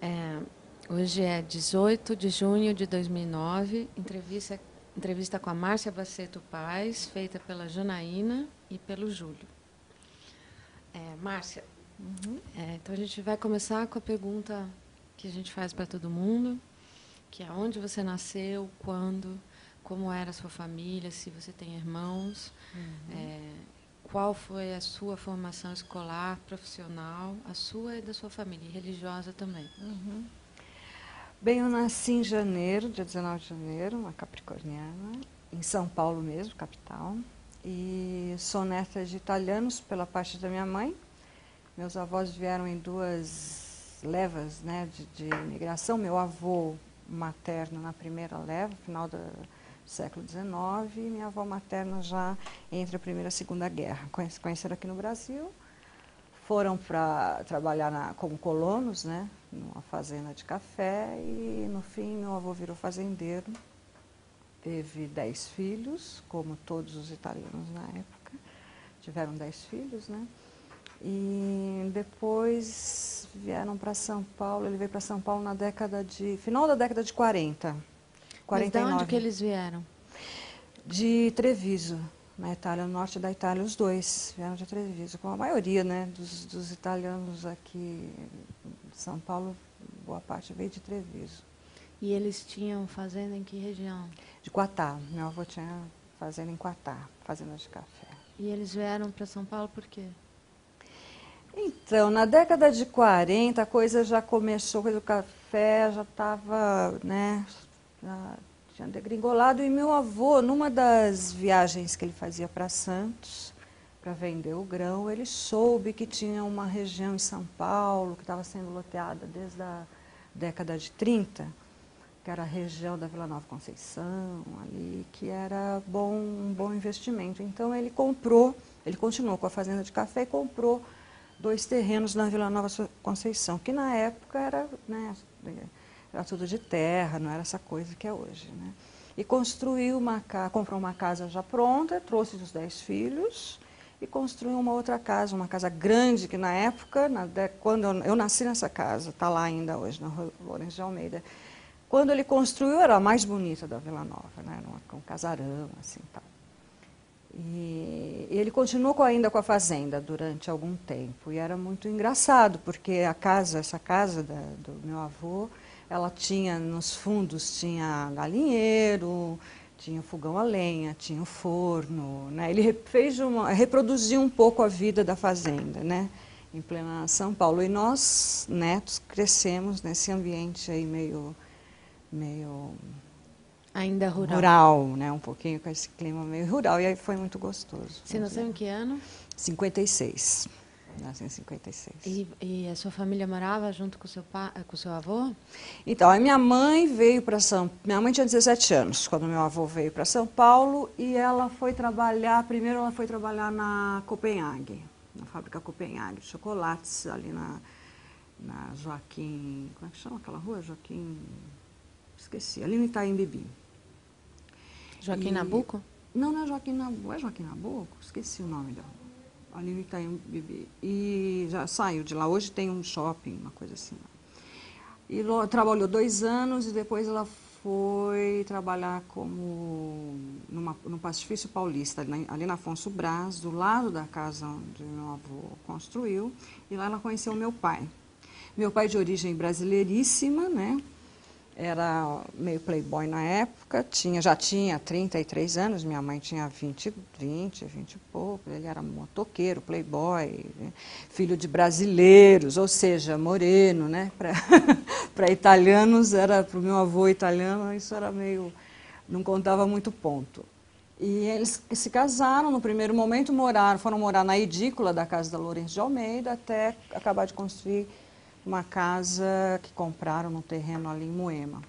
É, hoje é 18 de junho de 2009, entrevista com a Márcia Baceto Paz, feita pela Janaína e pelo Júlio. Márcia, então a gente vai começar com a pergunta que a gente faz para todo mundo, que é onde você nasceu, quando, como era a sua família, se você tem irmãos, qual foi a sua formação escolar, profissional, a sua e da sua família, e religiosa também. Bem, eu nasci em janeiro, dia 19 de janeiro, uma capricorniana, em São Paulo mesmo, capital. E sou neta de italianos pela parte da minha mãe. Meus avós vieram em duas levas, né, de imigração. Meu avô materno na primeira leva, final do século XIX, e minha avó materna já entre a Primeira e a Segunda Guerra. Conheceram aqui no Brasil, foram para trabalhar como colonos, né, numa fazenda de café, e no fim meu avô virou fazendeiro. Teve 10 filhos, como todos os italianos na época. Tiveram 10 filhos, né? E depois vieram para São Paulo. Ele veio para São Paulo na final da década de 40. Mas de 49. onde que eles vieram? De Treviso, na Itália, no norte da Itália. Os dois vieram de Treviso, como a maioria, né, dos italianos aqui em São Paulo, boa parte veio de Treviso. E eles tinham fazenda em que região? De Quatá. Meu avô tinha fazenda em Quatá, fazenda de café. E eles vieram para São Paulo por quê? Então, na década de 40, a coisa já começou, o café já estava, né, já tinha degringolado. E meu avô, numa das viagens que ele fazia para Santos, para vender o grão, ele soube que tinha uma região em São Paulo que estava sendo loteada desde a década de 30, que era a região da Vila Nova Conceição, ali, que era um bom investimento. Então ele continuou com a fazenda de café e comprou 2 terrenos na Vila Nova Conceição, que na época era, né, era tudo de terra, não era essa coisa que é hoje, né? E comprou uma casa já pronta, trouxe os 10 filhos e construiu uma outra casa, uma casa grande, que na época, quando eu nasci nessa casa, está lá ainda hoje, na Rua Lourenço de Almeida. Quando ele construiu, era a mais bonita da Vila Nova, né? Com um casarão, assim, tal. E ele continuou ainda com a fazenda durante algum tempo. E era muito engraçado, porque essa casa do meu avô, ela tinha, nos fundos, tinha galinheiro, tinha fogão a lenha, tinha o forno, né? Ele reproduziu um pouco a vida da fazenda, né, em plena São Paulo. E nós, netos, crescemos nesse ambiente aí meio Ainda rural, né? Um pouquinho com esse clima meio rural. E aí foi muito gostoso. Você nasceu em que ano? 56. Nasci em 56. E a sua família morava junto com com o seu avô? Então, a minha mãe veio para Minha mãe tinha 17 anos quando meu avô veio para São Paulo, e ela foi trabalhar, primeiro ela foi trabalhar na Copenhague, na fábrica Copenhague de chocolates, ali na Joaquim, como é que chama aquela rua? Esqueci, ali no Itaim Bibi. Joaquim Nabuco? Não é Joaquim Nabuco. É Joaquim Nabuco? Esqueci o nome dela. Ali no Itaim Bibi. E já saiu de lá. Hoje tem um shopping, uma coisa assim. E trabalhou 2 anos e depois ela foi trabalhar no Pacifício Paulista, ali na Afonso Brás, do lado da casa onde meu avô construiu. E lá ela conheceu meu pai. Meu pai de origem brasileiríssima, né? Era meio playboy na época, já tinha 33 anos, minha mãe tinha 20 e pouco, ele era motoqueiro, playboy, né? Filho de brasileiros, ou seja, moreno, né? Para italianos, para o meu avô italiano, isso era não contava muito ponto. E eles se casaram, no primeiro momento foram morar na edícula da casa da Lourenço de Almeida, até acabar de construir uma casa que compraram no terreno ali em Moema.